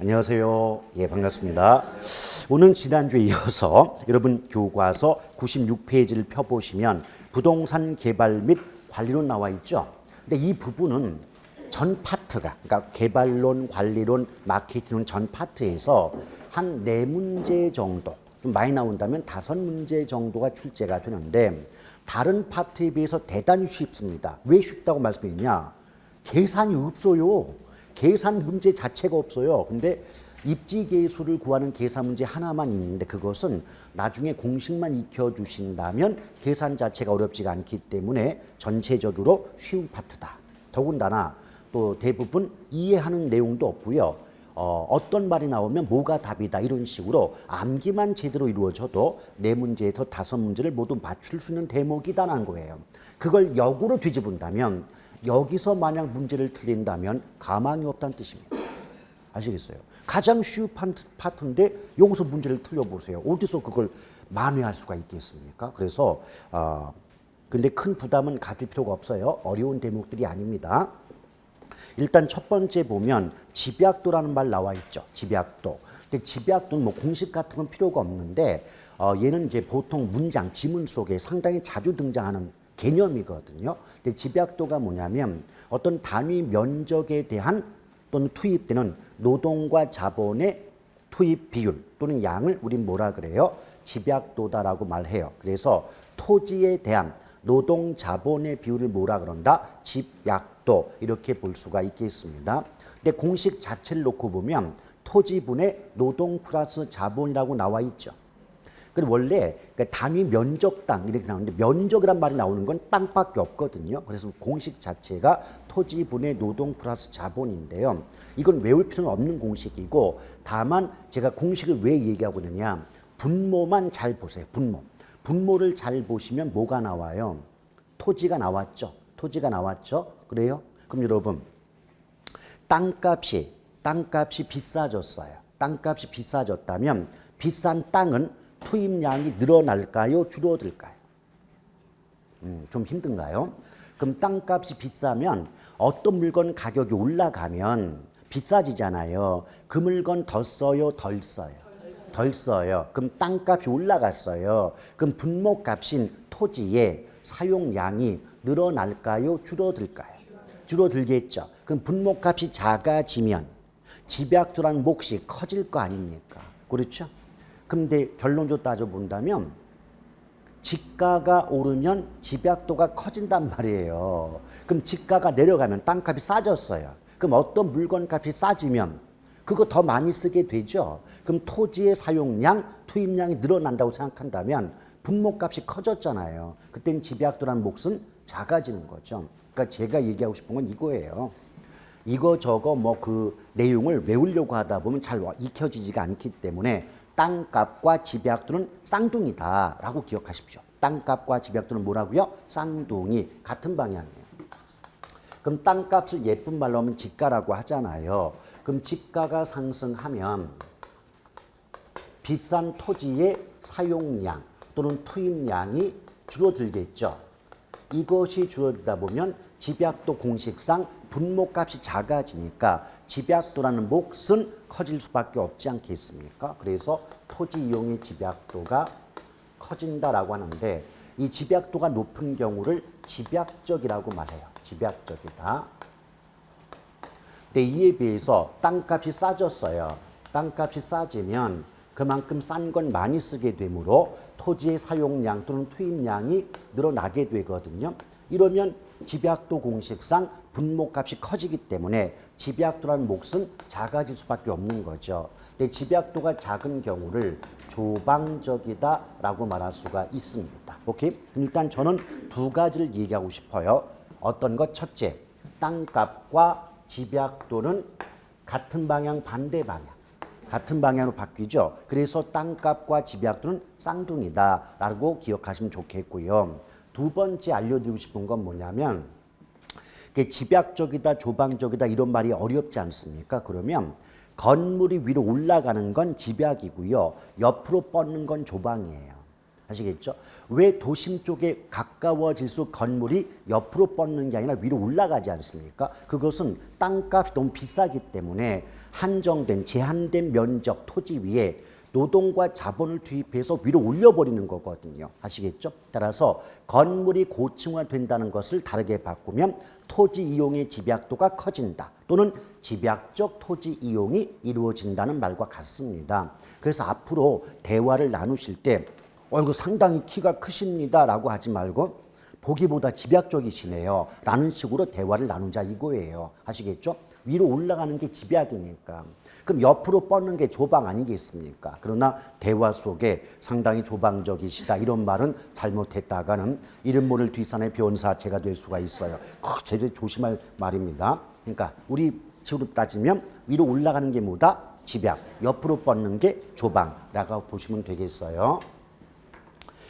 안녕하세요. 예, 반갑습니다. 오늘 지난주에 이어서 여러분 교과서 96페이지를 펴보시면 부동산 개발 및 관리론 나와 있죠. 근데 이 부분은 전 파트가, 그러니까 개발론, 관리론, 마케팅론 전 파트에서 한 4문제 정도, 좀 많이 나온다면 5문제 정도가 출제가 되는데 다른 파트에 비해서 대단히 쉽습니다. 왜 쉽다고 말씀드리냐? 계산이 없어요. 계산 문제 자체가 없어요. 근데 입지계수를 구하는 계산 문제 하나만 있는데 그것은 나중에 공식만 익혀주신다면 계산 자체가 어렵지가 않기 때문에 전체적으로 쉬운 파트다. 더군다나 또 대부분 이해하는 내용도 없고요. 어떤 말이 나오면 뭐가 답이다 이런 식으로 암기만 제대로 이루어져도 4문제에서 5문제를 모두 맞출 수 있는 대목이다라는 거예요. 그걸 역으로 뒤집은다면 여기서 만약 문제를 틀린다면 가망이 없다는 뜻입니다. 아시겠어요? 가장 쉬운 파트인데 여기서 문제를 틀려보세요. 어디서 그걸 만회할 수가 있겠습니까? 그래서 근데 큰 부담은 가질 필요가 없어요. 어려운 대목들이 아닙니다. 일단 첫 번째 보면 집약도라는 말 나와 있죠. 집약도. 근데 집약도는 뭐 공식 같은 건 필요가 없는데 얘는 이제 보통 문장, 지문 속에 상당히 자주 등장하는 개념이거든요. 근데 집약도가 뭐냐면 어떤 단위 면적에 대한 또는 투입되는 노동과 자본의 투입 비율 또는 양을 우린 뭐라 그래요? 집약도다라고 말해요. 그래서 토지에 대한 노동 자본의 비율을 뭐라 그런다? 집약도 이렇게 볼 수가 있겠습니다. 근데 공식 자체를 놓고 보면 토지분의 노동 플러스 자본이라고 나와 있죠. 그리고 원래 단위 면적 땅 이렇게 나오는데 면적이란 말이 나오는 건 땅밖에 없거든요. 그래서 공식 자체가 토지분의 노동 플러스 자본인데요. 이건 외울 필요는 없는 공식이고 다만 제가 공식을 왜 얘기하고 있느냐. 분모만 잘 보세요. 분모를 잘 보시면 뭐가 나와요? 토지가 나왔죠. 토지가 나왔죠. 그래요? 그럼 여러분 땅값이 비싸졌어요. 땅값이 비싸졌다면 비싼 땅은 투입량이 늘어날까요? 줄어들까요? 좀 힘든가요? 그럼 땅값이 비싸면 어떤 물건 가격이 올라가면 비싸지잖아요. 그 물건 더 써요? 덜 써요? 덜 써요. 그럼 땅값이 올라갔어요. 그럼 분모값인 토지의 사용량이 늘어날까요? 줄어들까요? 줄어들겠죠. 그럼 분모값이 작아지면 집약도라는 몫이 커질 거 아닙니까? 그렇죠? 근데 결론적으로 따져본다면 지가가 오르면 집약도가 커진단 말이에요. 그럼 지가가 내려가면 땅값이 싸졌어요. 그럼 어떤 물건값이 싸지면 그거 더 많이 쓰게 되죠. 그럼 토지의 사용량, 투입량이 늘어난다고 생각한다면 분모값이 커졌잖아요. 그때는 집약도라는 몫은 작아지는 거죠. 그러니까 제가 얘기하고 싶은 건 이거예요. 이거 저거 뭐 그 내용을 외우려고 하다 보면 잘 익혀지지가 않기 때문에 땅값과 집약도는 쌍둥이다라고 기억하십시오. 땅값과 집약도는 뭐라고요? 쌍둥이, 같은 방향이에요. 그럼 땅값을 예쁜 말로 하면 지가라고 하잖아요. 그럼 지가가 상승하면 비싼 토지의 사용량 또는 투입량이 줄어들겠죠. 이것이 줄어들다 보면 집약도 공식상 분모값이 작아지니까 집약도라는 몫은 커질 수밖에 없지 않겠습니까? 그래서 토지 이용의 집약도가 커진다라고 하는데 이 집약도가 높은 경우를 집약적이라고 말해요. 집약적이다. 근데 이에 비해서 땅값이 싸졌어요. 땅값이 싸지면 그만큼 싼 건 많이 쓰게 되므로 토지의 사용량 또는 투입량이 늘어나게 되거든요. 이러면 집약도 공식상 분모값이 커지기 때문에 집약도라는 몫은 작아질 수밖에 없는 거죠. 근데 집약도가 작은 경우를 조방적이다라고 말할 수가 있습니다. 오케이? 일단 저는 2가지를 얘기하고 싶어요. 어떤 것? 첫째, 땅값과 집약도는 같은 방향, 반대 방향. 같은 방향으로 바뀌죠. 그래서 땅값과 집약도는 쌍둥이다라고 기억하시면 좋겠고요. 2번째 알려드리고 싶은 건 뭐냐면 집약적이다, 조방적이다 이런 말이 어렵지 않습니까? 그러면 건물이 위로 올라가는 건 집약이고요. 옆으로 뻗는 건 조방이에요. 아시겠죠? 왜 도심 쪽에 가까워질수록 건물이 옆으로 뻗는 게 아니라 위로 올라가지 않습니까? 그것은 땅값이 너무 비싸기 때문에 한정된 제한된 면적 토지 위에 노동과 자본을 투입해서 위로 올려버리는 거거든요. 아시겠죠? 따라서 건물이 고층화된다는 것을 다르게 바꾸면 토지 이용의 집약도가 커진다. 또는 집약적 토지 이용이 이루어진다는 말과 같습니다. 그래서 앞으로 대화를 나누실 때 이거 상당히 키가 크십니다 라고 하지 말고 보기보다 집약적이시네요 라는 식으로 대화를 나누자 이거예요. 아시겠죠? 위로 올라가는 게 집약이니까. 그럼 옆으로 뻗는 게 조방 아니겠습니까? 그러나 대화 속에 상당히 조방적이시다 이런 말은 잘못했다가는 이름 모를 뒷산의 변사체가 될 수가 있어요. 제일 조심할 말입니다. 그러니까 우리 식으로 따지면 위로 올라가는 게 뭐다? 집약. 옆으로 뻗는 게 조방라고 보시면 되겠어요.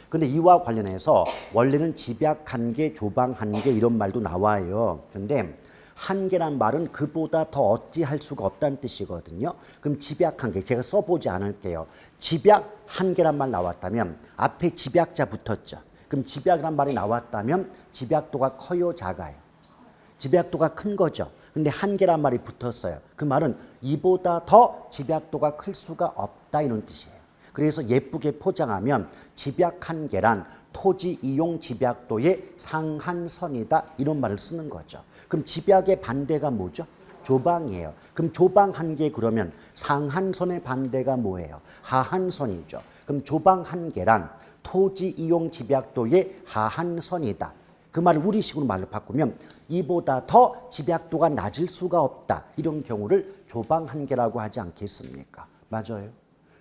근데 이와 관련해서 원래는 집약 한계, 조방 한계 이런 말도 나와요. 근데 한계란 말은 그보다 더 어찌할 수가 없다는 뜻이거든요. 그럼 집약 한계 제가 써보지 않을게요. 집약 한계란 말 나왔다면 앞에 집약자 붙었죠. 그럼 집약이란 말이 나왔다면 집약도가 커요, 작아요? 집약도가 큰 거죠. 근데 한계란 말이 붙었어요. 그 말은 이보다 더 집약도가 클 수가 없다 이런 뜻이에요. 그래서 예쁘게 포장하면 집약 한계란 토지 이용 집약도의 상한선이다 이런 말을 쓰는 거죠. 그럼 집약의 반대가 뭐죠? 조방이에요. 그럼 조방 한계 그러면 상한선의 반대가 뭐예요? 하한선이죠. 그럼 조방 한계란 토지 이용 집약도의 하한선이다. 그 말을 우리식으로 말로 바꾸면 이보다 더 집약도가 낮을 수가 없다. 이런 경우를 조방 한계라고 하지 않겠습니까? 맞아요.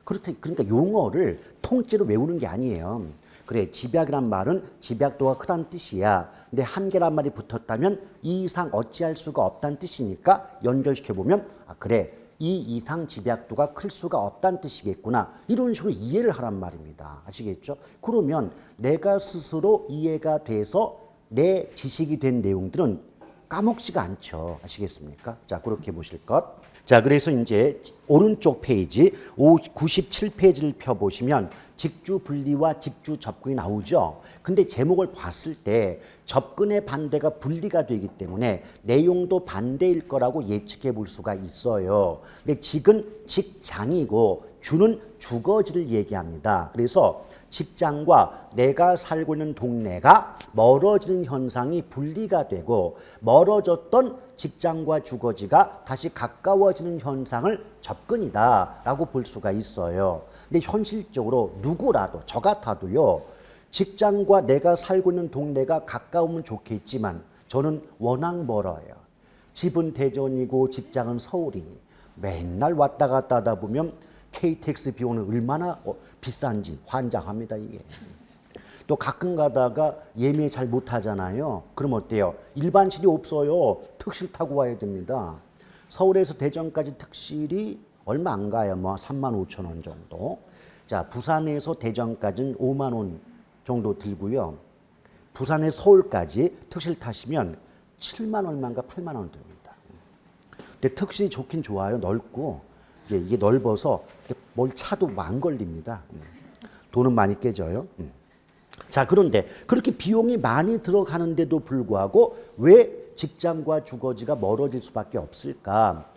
그러니까 용어를 통째로 외우는 게 아니에요. 그래, 집약이란 말은 집약도가 크다는 뜻이야. 근데 한계란 말이 붙었다면 이 이상 어찌할 수가 없다는 뜻이니까 연결시켜보면 그래, 이 이상 집약도가 클 수가 없다는 뜻이겠구나. 이런 식으로 이해를 하란 말입니다. 아시겠죠? 그러면 내가 스스로 이해가 돼서 내 지식이 된 내용들은 까먹지가 않죠. 아시겠습니까? 자, 그렇게 보실 것. 자, 그래서 이제 오른쪽 페이지 97페이지를 펴보시면 직주 분리와 직주 접근이 나오죠. 근데 제목을 봤을 때 접근의 반대가 분리가 되기 때문에 내용도 반대일 거라고 예측해 볼 수가 있어요. 근데 직은 직장이고 주는 주거지를 얘기합니다. 그래서 직장과 내가 살고 있는 동네가 멀어지는 현상이 분리가 되고 멀어졌던 직장과 주거지가 다시 가까워지는 현상을 접근이다 라고 볼 수가 있어요. 근데 현실적으로 누구라도 저 같아도요. 직장과 내가 살고 있는 동네가 가까우면 좋겠지만 저는 워낙 멀어요. 집은 대전이고 직장은 서울이니 맨날 왔다 갔다 하다 보면 KTX 비용은 얼마나 비싼지 환장합니다 이게. 또 가끔 가다가 예매 잘 못하잖아요. 그럼 어때요? 일반실이 없어요. 특실 타고 와야 됩니다. 서울에서 대전까지 특실이 얼마 안 가요. 뭐 35,000원 정도. 자, 부산에서 대전까지는 5만 원 정도 들고요. 부산에서 서울까지 특실 타시면 7만 얼마인가 8만 원 듭니다. 근데 특실이 좋긴 좋아요. 넓고 이게 넓어서 뭘 차도 안 걸립니다. 돈은 많이 깨져요. 자, 그런데 그렇게 비용이 많이 들어가는데도 불구하고 왜 직장과 주거지가 멀어질 수밖에 없을까?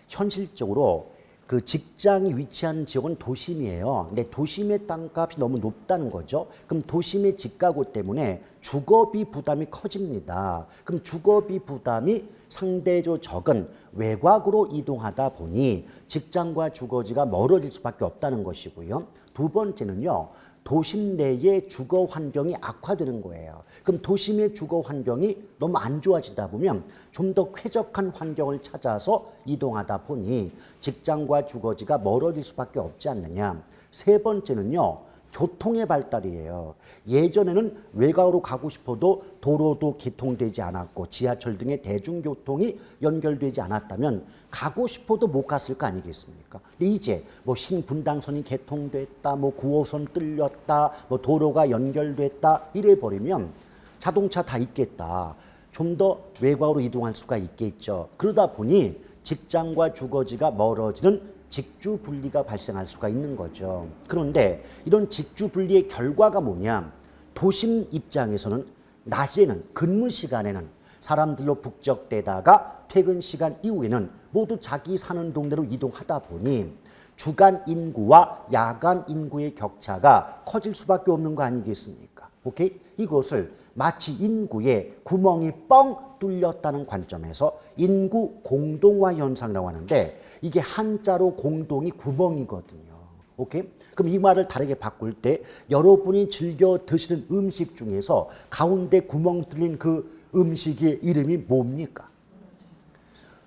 현실적으로 그 직장이 위치한 지역은 도심이에요. 근데 도심의 땅값이 너무 높다는 거죠. 그럼 도심의 집가구 때문에 주거비 부담이 커집니다. 그럼 주거비 부담이 상대적으로 적은 외곽으로 이동하다 보니 직장과 주거지가 멀어질 수밖에 없다는 것이고요. 두 번째는요. 도심 내의 주거 환경이 악화되는 거예요. 그럼 도심의 주거 환경이 너무 안 좋아지다 보면 좀 더 쾌적한 환경을 찾아서 이동하다 보니 직장과 주거지가 멀어질 수밖에 없지 않느냐. 세 번째는요. 교통의 발달이에요. 예전에는 외곽으로 가고 싶어도 도로도 개통되지 않았고 지하철 등의 대중교통이 연결되지 않았다면 가고 싶어도 못 갔을 거 아니겠습니까? 근데 이제 뭐 신분당선이 개통됐다, 뭐 9호선 뚫렸다, 뭐 도로가 연결됐다 이래 버리면 자동차 다 있겠다. 좀 더 외곽으로 이동할 수가 있겠죠. 그러다 보니 직장과 주거지가 멀어지는 직주 분리가 발생할 수가 있는 거죠. 그런데 이런 직주 분리의 결과가 뭐냐? 도심 입장에서는 낮에는 근무 시간에는 사람들로 북적대다가 퇴근 시간 이후에는 모두 자기 사는 동네로 이동하다 보니 주간 인구와 야간 인구의 격차가 커질 수밖에 없는 거 아니겠습니까? 오케이? 이것을 마치 인구에 구멍이 뻥 뚫렸다는 관점에서 인구 공동화 현상이라고 하는데 이게 한자로 공동이 구멍이거든요. 오케이? 그럼 이 말을 다르게 바꿀 때 여러분이 즐겨 드시는 음식 중에서 가운데 구멍 뚫린 그 음식의 이름이 뭡니까?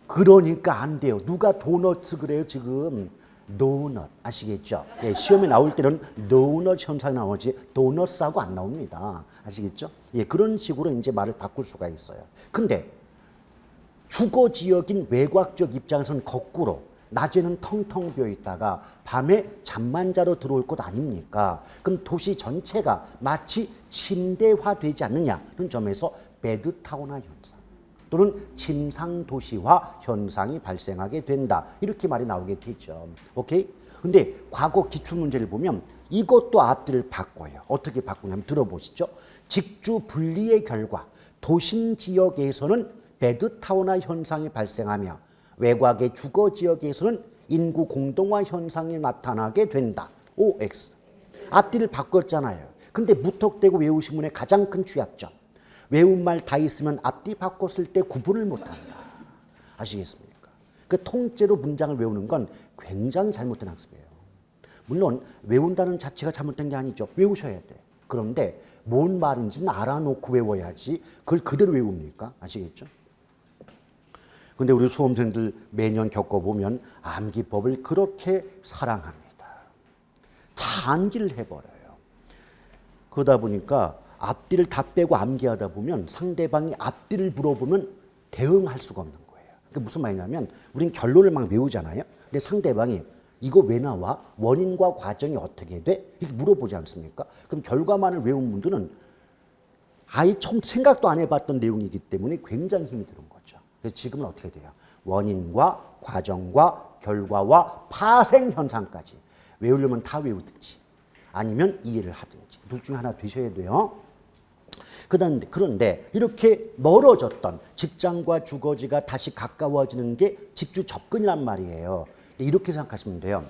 그러니까 안 돼요. 누가 도넛 그래요 지금? 도넛 아시겠죠? 예, 시험에 나올 때는 도넛 현상이 나오지 도넛하고 안 나옵니다. 아시겠죠? 예, 그런 식으로 이제 말을 바꿀 수가 있어요. 근데 주거 지역인 외곽적 입장에서는 거꾸로 낮에는 텅텅 비어 있다가 밤에 잠만 자러 들어올 곳 아닙니까? 그럼 도시 전체가 마치 침대화되지 않느냐는 점에서 베드타운화 현상 또는 침상도시화 현상이 발생하게 된다. 이렇게 말이 나오게 되죠. 오케이? 근데 과거 기출문제를 보면 이것도 앞뒤를 바꿔요. 어떻게 바꾸냐면 들어보시죠. 직주 분리의 결과 도심 지역에서는 베드타운화 현상이 발생하며 외곽의 주거 지역에서는 인구 공동화 현상이 나타나게 된다. OX. 앞뒤를 바꿨잖아요. 근데 무턱대고 외우신 분의 가장 큰 취약점. 외운 말 다 있으면 앞뒤 바꿨을 때 구분을 못한다. 아시겠습니까? 그 통째로 문장을 외우는 건 굉장히 잘못된 학습이에요. 물론 외운다는 자체가 잘못된 게 아니죠. 외우셔야 돼. 그런데 뭔 말인지는 알아놓고 외워야지 그걸 그대로 외웁니까? 아시겠죠? 근데 우리 수험생들 매년 겪어보면 암기법을 그렇게 사랑합니다. 다 암기를 해버려요. 그러다 보니까 앞뒤를 다 빼고 암기하다 보면 상대방이 앞뒤를 물어보면 대응할 수가 없는 거예요. 그게 무슨 말이냐면 우린 결론을 막 외우잖아요. 근데 상대방이 이거 왜 나와? 원인과 과정이 어떻게 돼? 이렇게 물어보지 않습니까? 그럼 결과만을 외운 분들은 아예 처음 생각도 안 해봤던 내용이기 때문에 굉장히 힘이 드는 거죠. 그래서 지금은 어떻게 돼요? 원인과 과정과 결과와 파생 현상까지 외우려면 다 외우든지 아니면 이해를 하든지 둘 중에 하나 되셔야 돼요. 그런데 이렇게 멀어졌던 직장과 주거지가 다시 가까워지는 게 직주 접근이란 말이에요. 이렇게 생각하시면 돼요.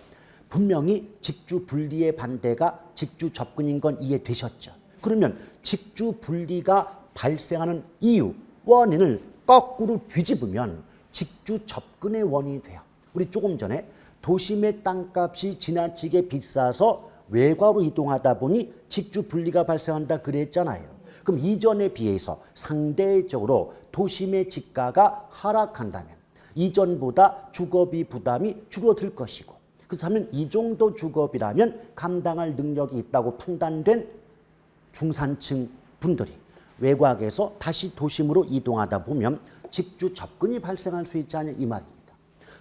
분명히 직주 분리의 반대가 직주 접근인 건 이해되셨죠? 그러면 직주 분리가 발생하는 이유, 원인을 거꾸로 뒤집으면 직주 접근의 원인이 돼요. 우리 조금 전에 도심의 땅값이 지나치게 비싸서 외곽으로 이동하다 보니 직주 분리가 발생한다 그랬잖아요. 그럼 이전에 비해서 상대적으로 도심의 지가가 하락한다면 이전보다 주거비 부담이 줄어들 것이고 그렇다면 이 정도 주거비라면 감당할 능력이 있다고 판단된 중산층 분들이 외곽에서 다시 도심으로 이동하다 보면 직주 접근이 발생할 수 있지 않냐 이 말입니다.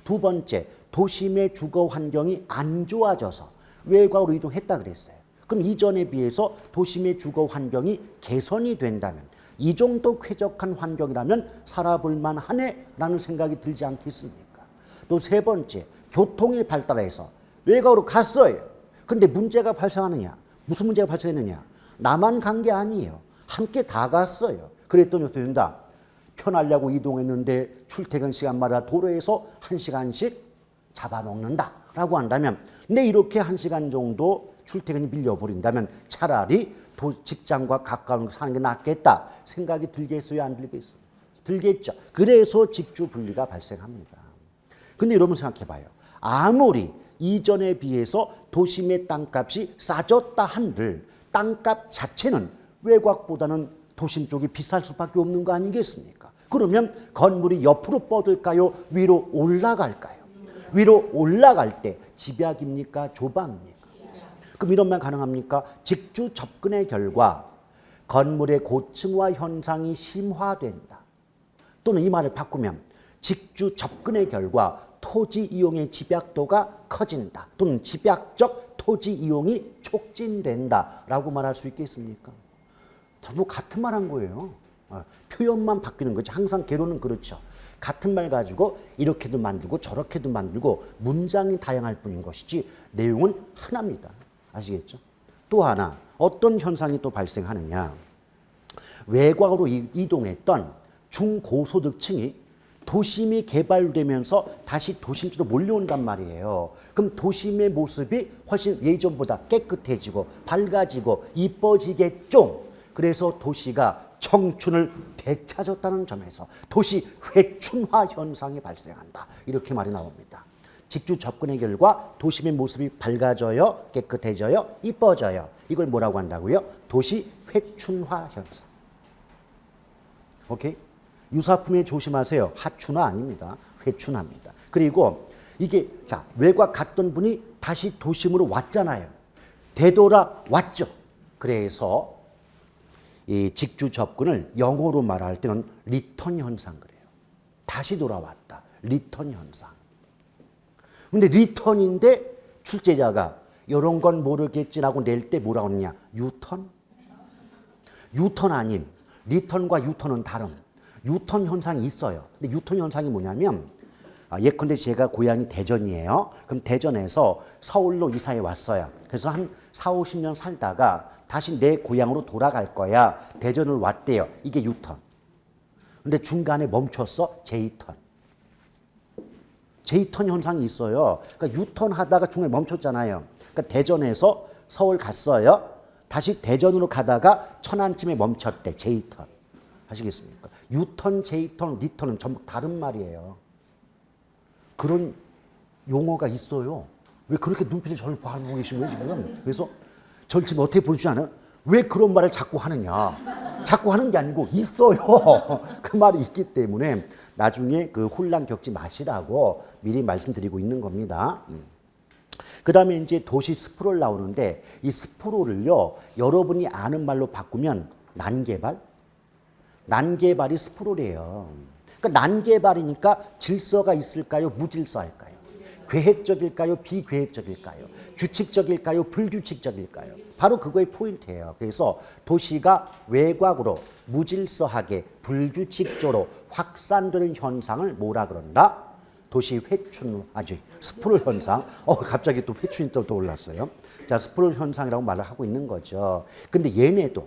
두 번째, 도심의 주거 환경이 안 좋아져서 외곽으로 이동했다 그랬어요. 그럼 이전에 비해서 도심의 주거 환경이 개선이 된다면 이 정도 쾌적한 환경이라면 살아볼 만하네라는 생각이 들지 않겠습니까? 또 세 번째, 교통이 발달해서 외곽으로 갔어요. 그런데 문제가 발생하느냐? 무슨 문제가 발생했느냐? 나만 간 게 아니에요. 함께 다 갔어요. 그랬더니 어떻게 된다? 편하려고 이동했는데 출퇴근 시간마다 도로에서 1시간씩 잡아먹는다라고 한다면 근데 이렇게 1시간 정도 출퇴근이 밀려버린다면 차라리 직장과 가까운 사는 게 낫겠다 생각이 들겠어요? 안 들겠어요? 들겠죠. 그래서 직주 분리가 발생합니다. 근데 여러분 생각해봐요. 아무리 이전에 비해서 도심의 땅값이 싸졌다 한들 땅값 자체는 외곽보다는 도심 쪽이 비쌀 수밖에 없는 거 아니겠습니까? 그러면 건물이 옆으로 뻗을까요? 위로 올라갈까요? 위로 올라갈 때 집약입니까? 조방입니까? 그럼 이런 말 가능합니까? 직주 접근의 결과 건물의 고층화 현상이 심화된다. 또는 이 말을 바꾸면 직주 접근의 결과 토지 이용의 집약도가 커진다. 또는 집약적 토지 이용이 촉진된다라고 말할 수 있겠습니까? 뭐 같은 말 한 거예요. 표현만 바뀌는 거지. 항상 개론은 그렇죠. 같은 말 가지고 이렇게도 만들고 저렇게도 만들고 문장이 다양할 뿐인 것이지 내용은 하나입니다. 아시겠죠? 또 하나 어떤 현상이 또 발생하느냐. 외곽으로 이동했던 중고소득층이 도심이 개발되면서 다시 도심지로 몰려온단 말이에요. 그럼 도심의 모습이 훨씬 예전보다 깨끗해지고 밝아지고 이뻐지겠죠. 그래서 도시가 청춘을 되찾았다는 점에서 도시 회춘화 현상이 발생한다. 이렇게 말이 나옵니다. 직주 접근의 결과 도심의 모습이 밝아져요, 깨끗해져요, 이뻐져요. 이걸 뭐라고 한다고요? 도시 회춘화 현상. 오케이? 유사품에 조심하세요. 하춘화 아닙니다. 회춘화입니다. 그리고 이게 자 외곽 갔던 분이 다시 도심으로 왔잖아요. 되돌아왔죠. 그래서 이 직주 접근을 영어로 말할 때는 리턴 현상 그래요. 다시 돌아왔다. 리턴 현상. 근데 리턴인데 출제자가 이런 건 모르겠지 하고 낼 때 뭐라고 하느냐. 유턴? 유턴 아님. 리턴과 유턴은 다름. 유턴 현상이 있어요. 근데 유턴 현상이 뭐냐면 예컨대 제가 고향이 대전이에요. 그럼 대전에서 서울로 이사해 왔어요. 그래서 한 4, 50년 살다가 다시 내 고향으로 돌아갈 거야. 대전을 왔대요. 이게 유턴. 근데 중간에 멈췄어. J턴. J턴 현상이 있어요. 그러니까 유턴 하다가 중간에 멈췄잖아요. 그러니까 대전에서 서울 갔어요. 다시 대전으로 가다가 천안쯤에 멈췄대. J턴. 아시겠습니까? 유턴, J턴, 리턴은 전부 다른 말이에요. 그런 용어가 있어요. 왜 그렇게 눈빛을 저를 바라보고 계신 거예요, 지금? 그래서 저를 지금 어떻게 보여주지 않아요? 왜 그런 말을 자꾸 하느냐? 자꾸 하는 게 아니고 있어요. 그 말이 있기 때문에 나중에 그 혼란 겪지 마시라고 미리 말씀드리고 있는 겁니다. 그 다음에 이제 도시 스프롤 나오는데 이 스프롤을요, 여러분이 아는 말로 바꾸면 난개발? 난개발이 스프롤이에요. 그러니까 난개발이니까 질서가 있을까요? 무질서할까요? 계획적일까요? 비계획적일까요? 규칙적일까요? 불규칙적일까요? 바로 그거의 포인트예요. 그래서 도시가 외곽으로 무질서하게 불규칙적으로 확산되는 현상을 뭐라 그런다? 도시 회춘, 스프롤 현상. 갑자기 또 회춘이 또 올랐어요. 자, 스프롤 현상이라고 말을 하고 있는 거죠. 근데 얘네도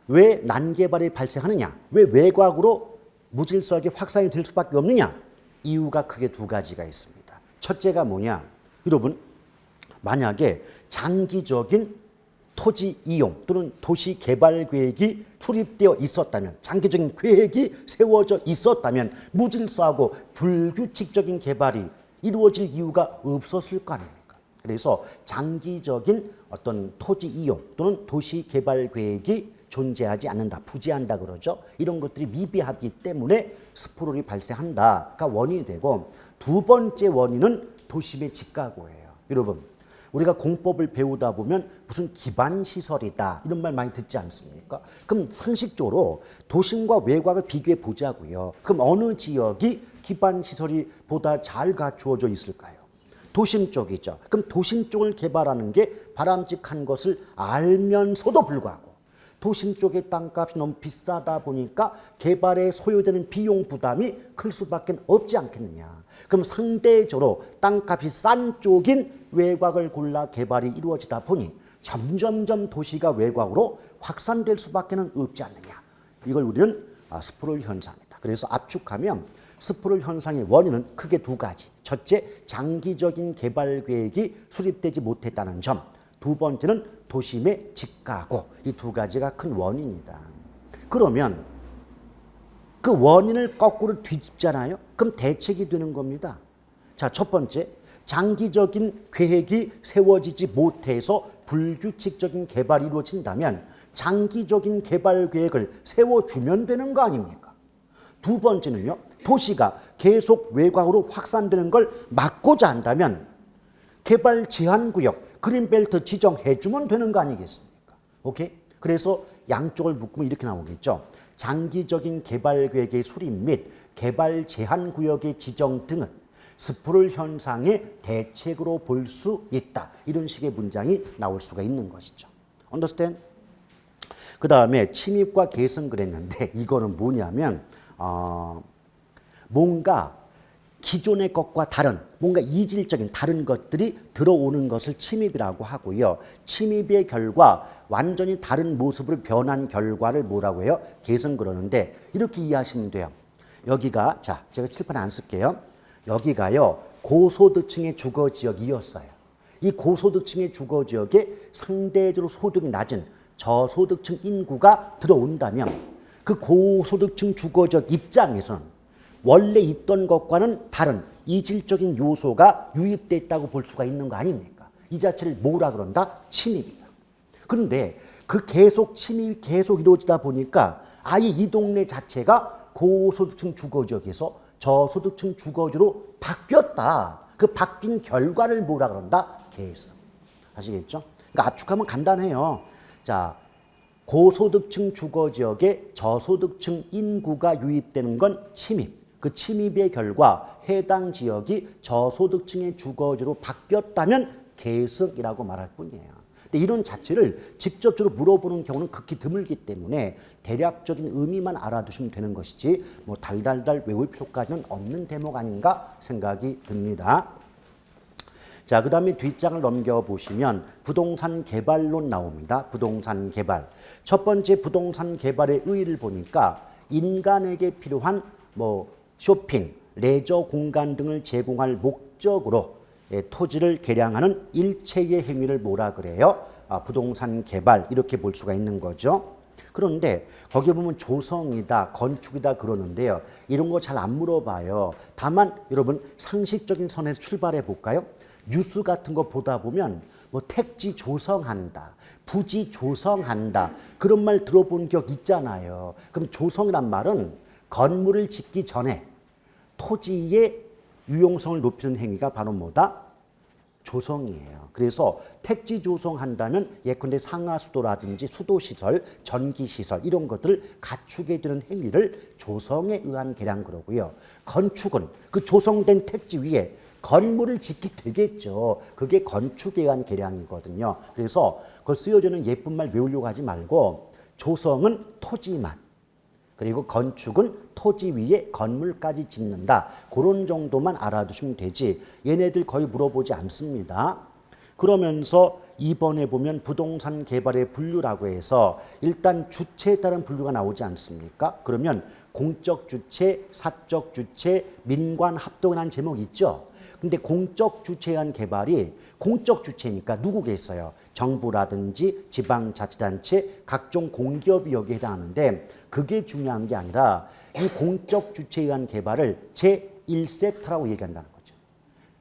왜 난개발이 발생하느냐? 왜 외곽으로 무질서하게 확산이 될 수밖에 없느냐? 이유가 크게 두 가지가 있습니다. 첫째가 뭐냐? 여러분, 만약에 장기적인 토지 이용 또는 도시 개발 계획이 수립되어 있었다면, 장기적인 계획이 세워져 있었다면 무질서하고 불규칙적인 개발이 이루어질 이유가 없었을 거 아닙니까? 그래서 장기적인 어떤 토지 이용 또는 도시 개발 계획이 존재하지 않는다, 부재한다 그러죠. 이런 것들이 미비하기 때문에 스프롤이 발생한다가 원인이 되고, 두 번째 원인은 도심의 직가고예요. 여러분, 우리가 공법을 배우다 보면 무슨 기반시설이다 이런 말 많이 듣지 않습니까? 그럼 상식적으로 도심과 외곽을 비교해 보자고요. 그럼 어느 지역이 기반시설이 보다 잘 갖추어져 있을까요? 도심 쪽이죠. 그럼 도심 쪽을 개발하는 게 바람직한 것을 알면서도 불구하고 도심 쪽의 땅값이 너무 비싸다 보니까 개발에 소요되는 비용 부담이 클 수밖에 없지 않겠느냐. 그럼 상대적으로 땅값이 싼 쪽인 외곽을 골라 개발이 이루어지다 보니 점점점 도시가 외곽으로 확산될 수밖에 없지 않느냐. 이걸 우리는 스프롤 현상이다. 그래서 압축하면 스프롤 현상의 원인은 크게 두 가지. 첫째, 장기적인 개발 계획이 수립되지 못했다는 점. 두 번째는 도심의 직가고. 이 두 가지가 큰 원인이다. 그러면 그 원인을 거꾸로 뒤집잖아요. 그럼 대책이 되는 겁니다. 자, 첫 번째, 장기적인 계획이 세워지지 못해서 불규칙적인 개발이 이루어진다면 장기적인 개발 계획을 세워주면 되는 거 아닙니까? 두 번째는요, 도시가 계속 외곽으로 확산되는 걸 막고자 한다면 개발 제한구역, 그린벨트 지정해주면 되는 거 아니겠습니까? 오케이? 그래서 양쪽을 묶으면 이렇게 나오겠죠. 장기적인 개발 계획의 수립 및 개발 제한구역의 지정 등은 스프롤 현상의 대책으로 볼 수 있다. 이런 식의 문장이 나올 수가 있는 것이죠. Understand? 그 다음에 침입과 개선 그랬는데 이거는 뭐냐면 뭔가 기존의 것과 다른 뭔가 이질적인 다른 것들이 들어오는 것을 침입이라고 하고요. 침입의 결과 완전히 다른 모습으로 변한 결과를 뭐라고 해요? 개성 그러는데 이렇게 이해하시면 돼요. 여기가 자 제가 칠판에 안 쓸게요. 여기가요 고소득층의 주거지역이었어요. 이 고소득층의 주거지역에 상대적으로 소득이 낮은 저소득층 인구가 들어온다면 그 고소득층 주거지역 입장에서는 원래 있던 것과는 다른 이질적인 요소가 유입됐다고 볼 수가 있는 거 아닙니까? 이 자체를 뭐라 그런다? 침입이다. 그런데 그 계속 침입이 계속 이루어지다 보니까 아예 이 동네 자체가 고소득층 주거지역에서 저소득층 주거지로 바뀌었다. 그 바뀐 결과를 뭐라 그런다? 계승. 아시겠죠? 그러니까 압축하면 간단해요. 자, 고소득층 주거지역에 저소득층 인구가 유입되는 건 침입. 그 침입의 결과 해당 지역이 저소득층의 주거지로 바뀌었다면 계승이라고 말할 뿐이에요. 근데 이런 자체를 직접적으로 물어보는 경우는 극히 드물기 때문에 대략적인 의미만 알아두시면 되는 것이지 뭐 달달달 외울 필요까지는 없는 대목 아닌가 생각이 듭니다. 자, 그 다음에 뒷장을 넘겨보시면 부동산 개발론 나옵니다. 부동산 개발. 첫 번째 부동산 개발의 의의를 보니까 인간에게 필요한 뭐 쇼핑, 레저 공간 등을 제공할 목적으로 토지를 개량하는 일체의 행위를 뭐라 그래요? 부동산 개발 이렇게 볼 수가 있는 거죠. 그런데 거기에 보면 조성이다, 건축이다 그러는데요. 이런 거 잘 안 물어봐요. 다만 여러분 상식적인 선에서 출발해 볼까요? 뉴스 같은 거 보다 보면 뭐 택지 조성한다, 부지 조성한다 그런 말 들어본 적 있잖아요. 그럼 조성이란 말은 건물을 짓기 전에 토지의 유용성을 높이는 행위가 바로 뭐다? 조성이에요. 그래서 택지 조성한다면 예컨대 상하수도라든지 수도시설, 전기시설 이런 것들을 갖추게 되는 행위를 조성에 의한 개량 그러고요. 건축은 그 조성된 택지 위에 건물을 짓게 되겠죠. 그게 건축에 의한 개량이거든요. 그래서 그걸 쓰여지는 예쁜 말 외우려고 하지 말고 조성은 토지만 그리고 건축은 토지 위에 건물까지 짓는다. 그런 정도만 알아두시면 되지. 얘네들 거의 물어보지 않습니다. 그러면서 2번에 보면 부동산 개발의 분류라고 해서 일단 주체에 따른 분류가 나오지 않습니까? 그러면 공적 주체, 사적 주체, 민관 합동이라는 제목이 있죠. 근데 공적 주체에 의한 개발이 공적 주체니까 누구겠어요? 정부라든지 지방자치단체, 각종 공기업이 여기에 해당하는데 그게 중요한 게 아니라 이 공적 주체에 의한 개발을 제1섹터라고 얘기한다는 거죠.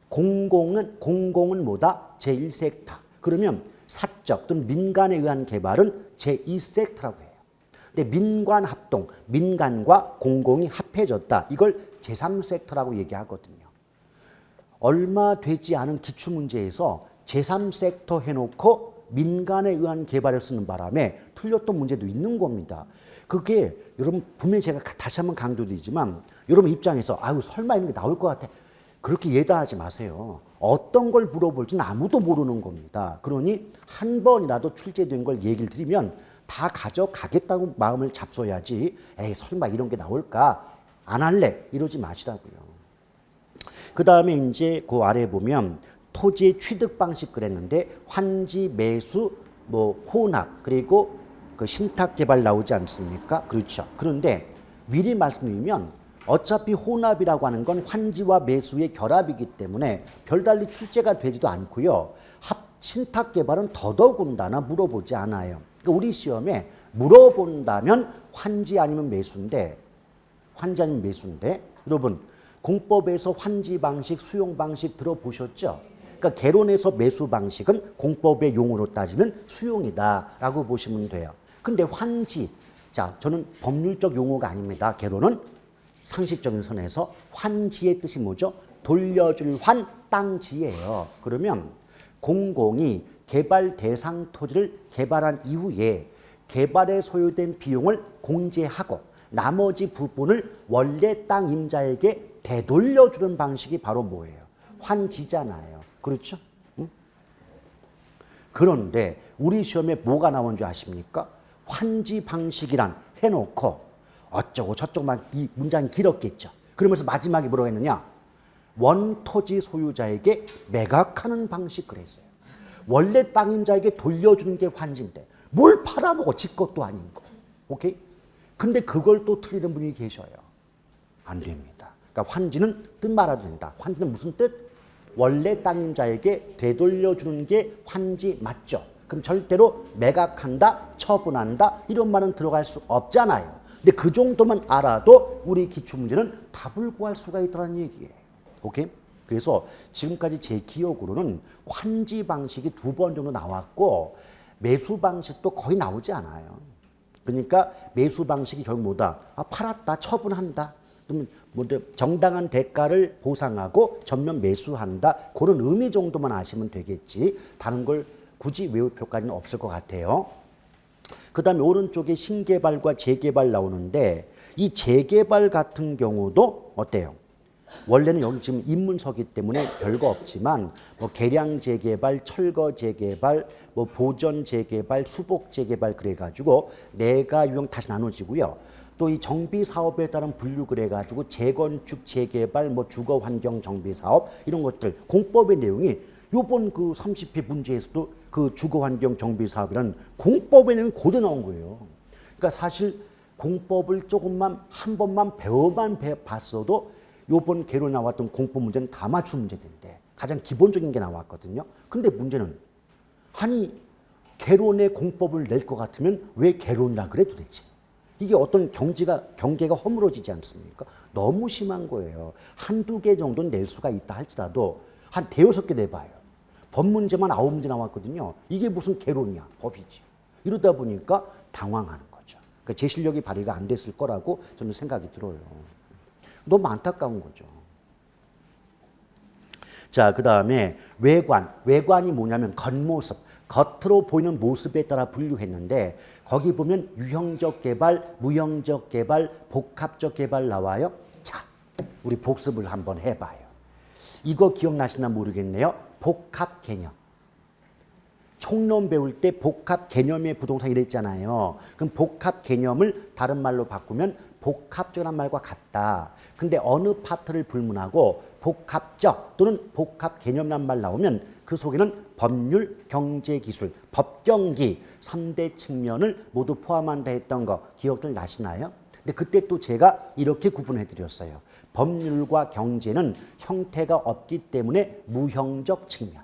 공공은 뭐다? 제1섹터. 그러면 사적 또는 민간에 의한 개발은 제2섹터라고 해요. 근데 민관 합동, 민간과 공공이 합해졌다. 이걸 제3섹터라고 얘기하거든요. 얼마 되지 않은 기출문제에서 제3섹터 해놓고 민간에 의한 개발을 쓰는 바람에 틀렸던 문제도 있는 겁니다. 그게 여러분 분명히 제가 다시 한번 강조드리지만 여러분 입장에서 아유 설마 이런 게 나올 것 같아. 그렇게 예단하지 마세요. 어떤 걸 물어볼지는 아무도 모르는 겁니다. 그러니 한 번이라도 출제된 걸 얘기를 드리면 다 가져가겠다고 마음을 잡숴야지 에이 설마 이런 게 나올까 안 할래 이러지 마시라고요. 그 다음에 이제 그 아래 보면 토지의 취득 방식 그랬는데 환지, 매수, 뭐 혼합 그리고 그 신탁 개발 나오지 않습니까? 그렇죠. 그런데 미리 말씀드리면 어차피 혼합이라고 하는 건 환지와 매수의 결합이기 때문에 별달리 출제가 되지도 않고요. 신탁 개발은 더더군다나 물어보지 않아요. 그러니까 우리 시험에 물어본다면 환지 아니면 매수인데 여러분 공법에서 환지 방식, 수용 방식 들어보셨죠? 그러니까 개론에서 매수 방식은 공법의 용어로 따지면 수용이다라고 보시면 돼요. 근데 환지, 자 저는 법률적 용어가 아닙니다. 개론은 상식적인 선에서 환지의 뜻이 뭐죠? 돌려줄 환, 땅지예요. 그러면 공공이 개발 대상 토지를 개발한 이후에 개발에 소요된 비용을 공제하고 나머지 부분을 원래 땅 임자에게 되돌려주는 방식이 바로 뭐예요? 환지잖아요. 그렇죠? 응? 그런데 우리 시험에 뭐가 나온 줄 아십니까? 환지 방식이란 해놓고 어쩌고 저쩌고만 이 문장이 길었겠죠. 그러면서 마지막에 뭐라고 했느냐? 원토지 소유자에게 매각하는 방식을 했어요. 원래 땅임자에게 돌려주는 게 환지인데 뭘 팔아먹어, 지 것도 아닌 거. 오케이? 근데 그걸 또 틀리는 분이 계셔요. 안 됩니다. 그러니까 환지는 뜻 말아도 된다. 환지는 무슨 뜻? 원래 땅임자에게 되돌려주는 게 환지 맞죠? 그럼 절대로 매각한다, 처분한다 이런 말은 들어갈 수 없잖아요. 근데 그 정도만 알아도 우리 기출문제는 답을 구할 수가 있다는 얘기예요. 오케이? 그래서 지금까지 제 기억으로는 환지 방식이 2번 정도 나왔고 매수 방식도 거의 나오지 않아요. 그러니까 매수 방식이 결국 뭐다? 팔았다, 처분한다. 그러면 뭐 정당한 대가를 보상하고 전면 매수한다. 그런 의미 정도만 아시면 되겠지. 다른 걸 굳이 외울 필요까지는 없을 것 같아요. 그 다음에 오른쪽에 신개발과 재개발 나오는데 이 재개발 같은 경우도 어때요? 원래는 여기 지금 입문서기 때문에 별거 없지만 뭐 계량 재개발, 철거 재개발, 뭐 보전 재개발, 수복 재개발 그래가지고 내가 유형 다시 나눠지고요. 또 이 정비 사업에 따른 분류 그래가지고 재건축 재개발, 뭐 주거 환경 정비 사업 이런 것들 공법의 내용이 요번 그 30회 문제에서도 그 주거 환경 정비 사업이라는 공법의 내용이 고대 나온 거예요. 그러니까 사실 공법을 조금만 한 번만 배워만 봤어도 요번 개로 나왔던 공법 문제는 다 맞춘 문제인데 가장 기본적인 게 나왔거든요. 근데 문제는 아니 개론의 공법을 낼 것 같으면 왜 개론이라 그래 도대체? 이게 어떤 경계가 허물어지지 않습니까? 너무 심한 거예요. 한두 개 정도는 낼 수가 있다 할지라도 한 대여섯 개 내봐요. 법 문제만 9문제 나왔거든요. 이게 무슨 개론이야, 법이지. 이러다 보니까 당황하는 거죠. 그러니까 제 실력이 발휘가 안 됐을 거라고 저는 생각이 들어요. 너무 안타까운 거죠. 자, 그 다음에 외관. 외관이 뭐냐면 겉모습. 겉으로 보이는 모습에 따라 분류했는데 거기 보면 유형적 개발, 무형적 개발, 복합적 개발 나와요. 자, 우리 복습을 한번 해봐요. 이거 기억나시나 모르겠네요. 복합 개념. 총론 배울 때 복합 개념의 부동산 이랬잖아요. 그럼 복합 개념을 다른 말로 바꾸면 복합적이라는 말과 같다. 근데 어느 파트를 불문하고 복합적 또는 복합 개념이라는 말 나오면 그 속에는 법률, 경제, 기술, 법경기 3대 측면을 모두 포함한다 했던 거 기억들 나시나요? 근데 그때 또 제가 이렇게 구분해 드렸어요. 법률과 경제는 형태가 없기 때문에 무형적 측면.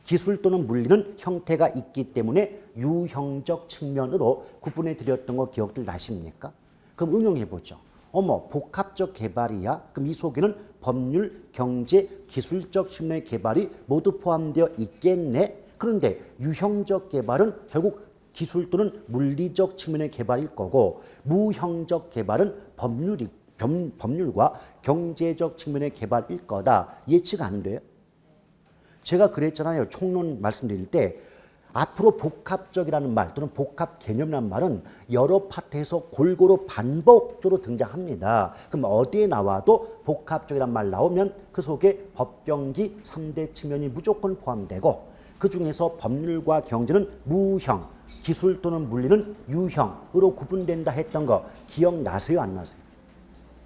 기술 또는 물리는 형태가 있기 때문에 유형적 측면으로 구분해 드렸던 거 기억들 나십니까? 그럼 응용해 보죠. 어머, 복합적 개발이야? 그럼 이 속에는 법률, 경제, 기술적 측면의 개발이 모두 포함되어 있겠네? 그런데 유형적 개발은 결국 기술 또는 물리적 측면의 개발일 거고 무형적 개발은 법률과 경제적 측면의 개발일 거다. 예측 안 돼요? 제가 그랬잖아요. 총론 말씀드릴 때 앞으로 복합적이라는 말 또는 복합 개념이라는 말은 여러 파트에서 골고루 반복적으로 등장합니다. 그럼 어디에 나와도 복합적이라는 말 나오면 그 속에 법경기 3대 측면이 무조건 포함되고 그중에서 법률과 경제는 무형, 기술 또는 물리는 유형으로 구분된다 했던 거 기억나세요? 안 나세요?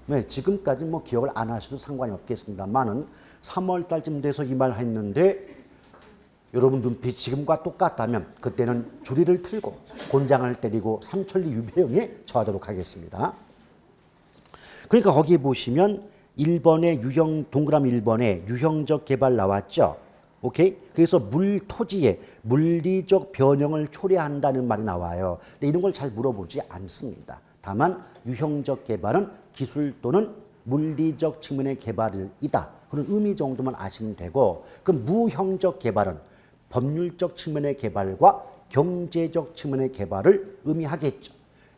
네, 지금까지 뭐 기억을 안 하셔도 상관이 없겠습니다만은 3월 달쯤 돼서 이 말 했는데 여러분 눈빛이 지금과 똑같다면 그때는 주리를 틀고 곤장을 때리고 삼천리 유배형에 처하도록 하겠습니다. 그러니까 거기 보시면 1번에 유형 동그라미 1번에 유형적 개발 나왔죠. 오케이? 그래서 토지의 물리적 변형을 초래한다는 말이 나와요. 근데 이런 걸 잘 물어보지 않습니다. 다만 유형적 개발은 기술 또는 물리적 측면의 개발이다. 그런 의미 정도만 아시면 되고 그럼 무형적 개발은 법률적 측면의 개발과 경제적 측면의 개발을 의미하겠죠.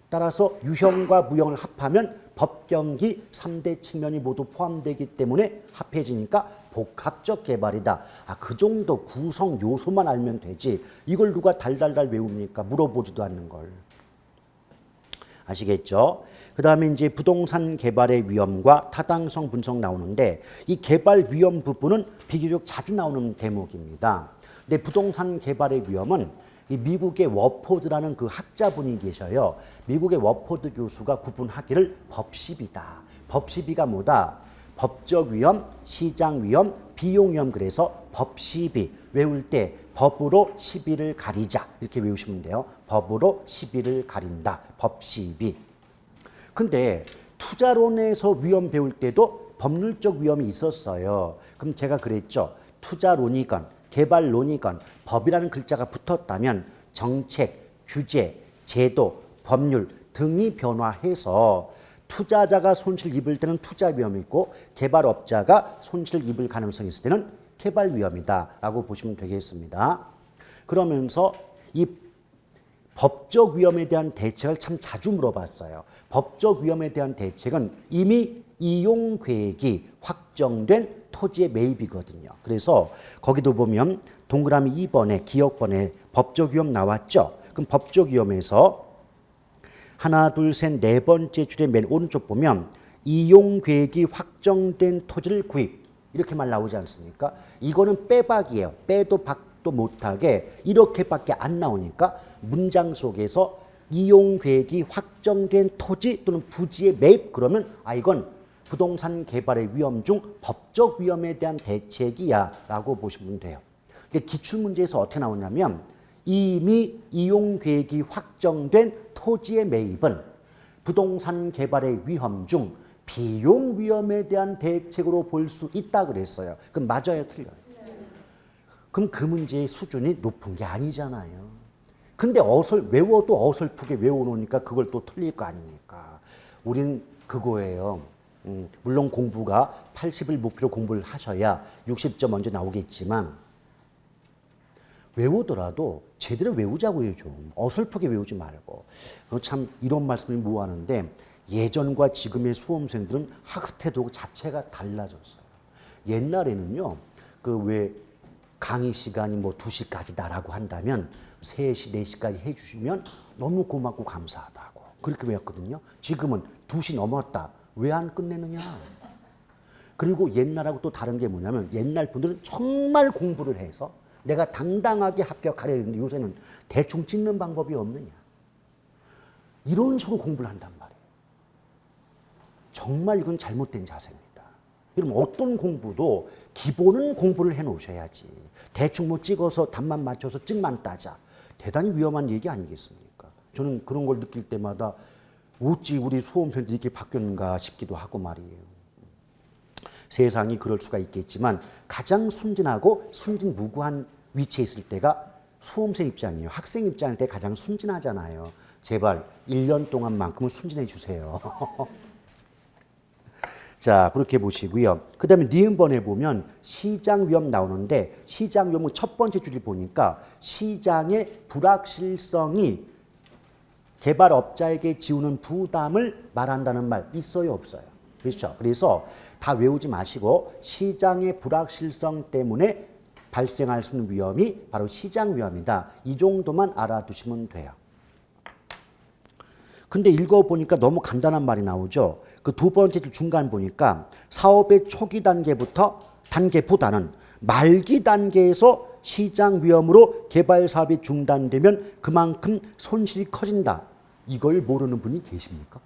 따라서 유형과 무형을 합하면 법경기 3대 측면이 모두 포함되기 때문에 합해지니까 복합적 개발이다. 그 정도 구성 요소만 알면 되지. 이걸 누가 달달달 외웁니까? 물어보지도 않는 걸. 아시겠죠? 그 다음에 이제 부동산 개발의 위험과 타당성 분석 나오는데 이 개발 위험 부분은 비교적 자주 나오는 대목입니다. 근데 부동산 개발의 위험은 이 미국의 워포드라는 그 학자분이 계셔요. 미국의 워포드 교수가 구분하기를 법시비다. 법시비가 뭐다? 법적 위험, 시장 위험, 비용 위험. 그래서 법시비 외울 때 법으로 시비를 가리자 이렇게 외우시면 돼요. 법으로 시비를 가린다. 법시비. 근데 투자론에서 위험 배울 때도 법률적 위험이 있었어요. 그럼 제가 그랬죠. 투자론이건 개발론이건 법이라는 글자가 붙었다면 정책, 규제, 제도, 법률 등이 변화해서 투자자가 손실을 입을 때는 투자 위험이 있고 개발업자가 손실을 입을 가능성이 있을 때는 개발 위험이다라고 보시면 되겠습니다. 그러면서 이 법적 위험에 대한 대책을 참 자주 물어봤어요. 법적 위험에 대한 대책은 이미 이용 계획이 확정된 토지의 매입이거든요. 그래서 거기도 보면 동그라미 2번에 기억번에 법적 위험 나왔죠. 그럼 법적 위험에서 하나, 둘, 셋, 네 번째 줄의 맨 오른쪽 보면 이용 계획이 확정된 토지를 구입 이렇게 말 나오지 않습니까? 이거는 빼박이에요. 빼도 박도 못하게 이렇게밖에 안 나오니까 문장 속에서 이용 계획이 확정된 토지 또는 부지의 매입 그러면 이건 부동산 개발의 위험 중 법적 위험에 대한 대책이야 라고 보시면 돼요. 기출문제에서 어떻게 나오냐면 이미 이용 계획이 확정된 토지의 매입은 부동산 개발의 위험 중 비용 위험에 대한 대책으로 볼 수 있다 그랬어요. 그럼 맞아요, 틀려요? 그럼 그 문제의 수준이 높은 게 아니잖아요. 근데 외워도 어설프게 외워놓으니까 그걸 또 틀릴 거 아닙니까? 우린 그거예요. 물론 공부가 80을 목표로 공부를 하셔야 60점 먼저 나오겠지만 외우더라도 제대로 외우자고요. 좀 어설프게 외우지 말고. 참 이런 말씀을 모아하는데 예전과 지금의 수험생들은 학습 태도 자체가 달라졌어요. 옛날에는요. 그 왜 강의 시간이 뭐 2시까지다라고 한다면 3시, 4시까지 해주시면 너무 고맙고 감사하다고 그렇게 외웠거든요. 지금은 2시 넘었다. 왜 안 끝내느냐. 그리고 옛날하고 또 다른 게 뭐냐면 옛날 분들은 정말 공부를 해서 내가 당당하게 합격하려 했는데 요새는 대충 찍는 방법이 없느냐. 이런 식으로 공부를 한단 말이에요. 정말 이건 잘못된 자세입니다. 여러분 어떤 공부도 기본은 공부를 해놓으셔야지. 대충 뭐 찍어서 답만 맞춰서 찍만 따자. 대단히 위험한 얘기 아니겠습니까? 저는 그런 걸 느낄 때마다 어찌 우리 수험생들이 이렇게 바뀌었는가 싶기도 하고 말이에요. 세상이 그럴 수가 있겠지만 가장 순진하고 순진무구한 위치에 있을 때가 수험생 입장이에요. 학생 입장일 때 가장 순진하잖아요. 제발 1년 동안만큼은 순진해 주세요. 자, 그렇게 보시고요. 그 다음에 니은번에 보면 시장 위험 나오는데 시장 위험은 첫 번째 줄을 보니까 시장의 불확실성이 개발업자에게 지우는 부담을 말한다는 말 있어요, 없어요? 그렇죠? 그래서 다 외우지 마시고 시장의 불확실성 때문에 발생할 수 있는 위험이 바로 시장 위험이다. 이 정도만 알아두시면 돼요. 근데 읽어보니까 너무 간단한 말이 나오죠. 그 두 번째 중간 보니까 사업의 초기 단계보다는 말기 단계에서 시장 위험으로 개발 사업이 중단되면 그만큼 손실이 커진다. 이걸 모르는 분이 계십니까?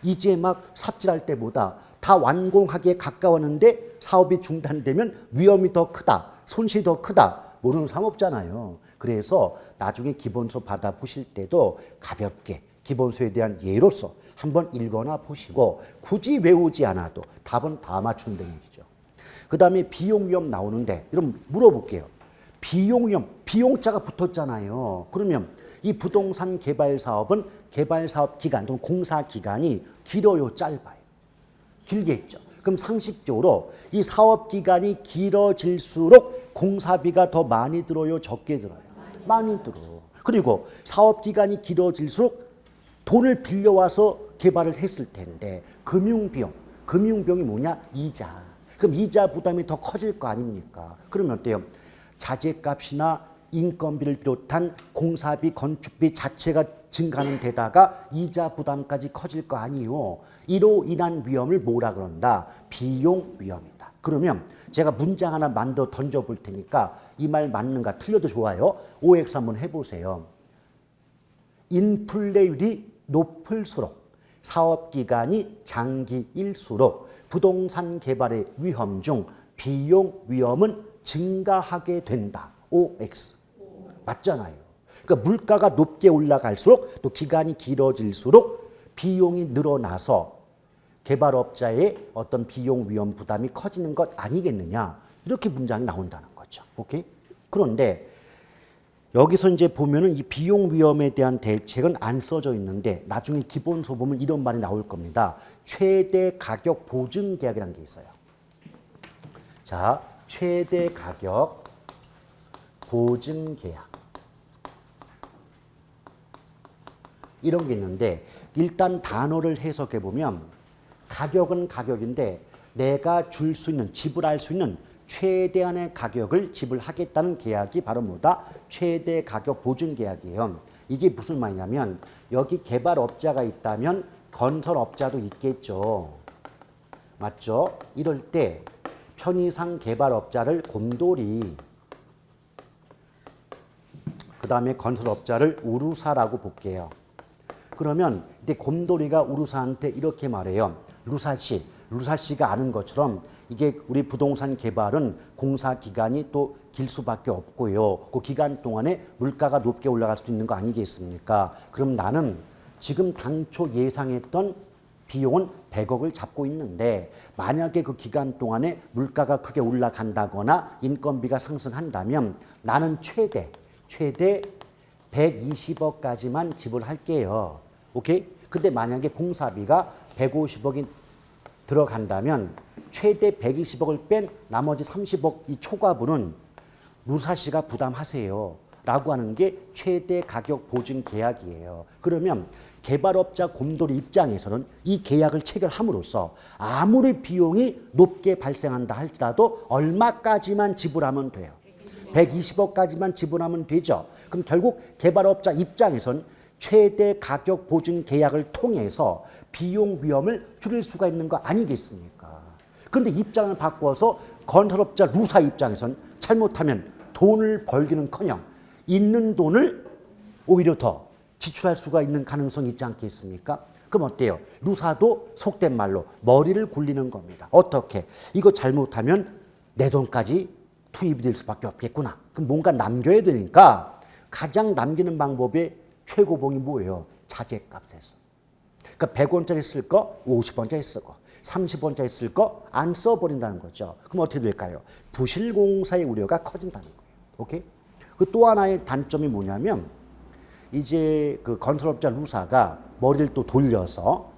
이제 막 삽질할 때보다 다 완공하기에 가까웠는데 사업이 중단되면 위험이 더 크다. 손실이 더 크다. 모르는 사람 없잖아요. 그래서 나중에 기본서 받아보실 때도 가볍게 기본서에 대한 예로서 한번 읽거나 보시고 굳이 외우지 않아도 답은 다 맞춘다는 얘기죠. 그 다음에 비용 위험 나오는데 여러분 물어볼게요. 비용 위험, 비용자가 붙었잖아요. 그러면 이 부동산 개발 사업은 개발 사업 기간 또는 공사 기간이 길어요, 짧아요? 길겠죠. 그럼 상식적으로 이 사업 기간이 길어질수록 공사비가 더 많이 들어요, 적게 들어요? 많이 들어. 그리고 사업 기간이 길어질수록 돈을 빌려와서 개발을 했을 텐데 금융비용이 뭐냐? 이자. 그럼 이자 부담이 더 커질 거 아닙니까? 그러면 어때요? 자재값이나 인건비를 비롯한 공사비, 건축비 자체가 증가하는 데다가 이자 부담까지 커질 거 아니에요. 이로 인한 위험을 뭐라 그런다? 비용 위험이다. 그러면 제가 문장 하나 만들어 던져볼 테니까 이 말 맞는가 틀려도 좋아요. OX 한번 해보세요. 인플레율이 높을수록 사업기간이 장기일수록 부동산 개발의 위험 중 비용 위험은 증가하게 된다. OX. 맞잖아요. 그러니까 물가가 높게 올라갈수록 또 기간이 길어질수록 비용이 늘어나서 개발업자의 어떤 비용 위험 부담이 커지는 것 아니겠느냐. 이렇게 문장이 나온다는 거죠. 오케이? 그런데 여기서 이제 보면은 이 비용 위험에 대한 대책은 안 써져 있는데 나중에 기본서 보면 이런 말이 나올 겁니다. 최대 가격 보증 계약이라는 게 있어요. 자, 최대 가격 보증 계약. 이런 게 있는데 일단 단어를 해석해 보면 가격은 가격인데 내가 줄 수 있는, 지불할 수 있는 최대한의 가격을 지불하겠다는 계약이 바로 뭐다? 최대 가격 보증 계약이에요. 이게 무슨 말이냐면 여기 개발업자가 있다면 건설업자도 있겠죠. 맞죠? 이럴 때 편의상 개발업자를 곰돌이, 그 다음에 건설업자를 우루사라고 볼게요. 그러면 이제 곰돌이가 우루사한테 이렇게 말해요. 루사 씨가 아는 것처럼 이게 우리 부동산 개발은 공사 기간이 또 길 수밖에 없고요. 그 기간 동안에 물가가 높게 올라갈 수도 있는 거 아니겠습니까? 그럼 나는 지금 당초 예상했던 비용은 100억을 잡고 있는데 만약에 그 기간 동안에 물가가 크게 올라간다거나 인건비가 상승한다면 나는 최대 120억까지만 지불할게요. 오케이? 근데 만약에 공사비가 150억이 들어간다면 최대 120억을 뺀 나머지 30억 이 초과분은 루사 씨가 부담하세요. 라고 하는 게 최대 가격 보증 계약이에요. 그러면 개발업자 곰돌이 입장에서는 이 계약을 체결함으로써 아무리 비용이 높게 발생한다 할지라도 얼마까지만 지불하면 돼요. 120억까지만 지불하면 되죠. 그럼 결국 개발업자 입장에선 최대 가격 보증 계약을 통해서 비용 위험을 줄일 수가 있는 거 아니겠습니까? 그런데 입장을 바꿔서 건설업자 루사 입장에선 잘못하면 돈을 벌기는커녕 있는 돈을 오히려 더 지출할 수가 있는 가능성이 있지 않겠습니까? 그럼 어때요? 루사도 속된 말로 머리를 굴리는 겁니다. 어떻게? 이거 잘못하면 내 돈까지 투입이 될 수밖에 없겠구나. 그럼 뭔가 남겨야 되니까 가장 남기는 방법의 최고봉이 뭐예요? 자재값에서. 그러니까 100원짜리 쓸 거 50원짜리 쓰고 30원짜리 쓸 거 안 써버린다는 거죠. 그럼 어떻게 될까요? 부실공사의 우려가 커진다는 거예요. 오케이? 그 또 하나의 단점이 뭐냐면 이제 그 건설업자 루사가 머리를 또 돌려서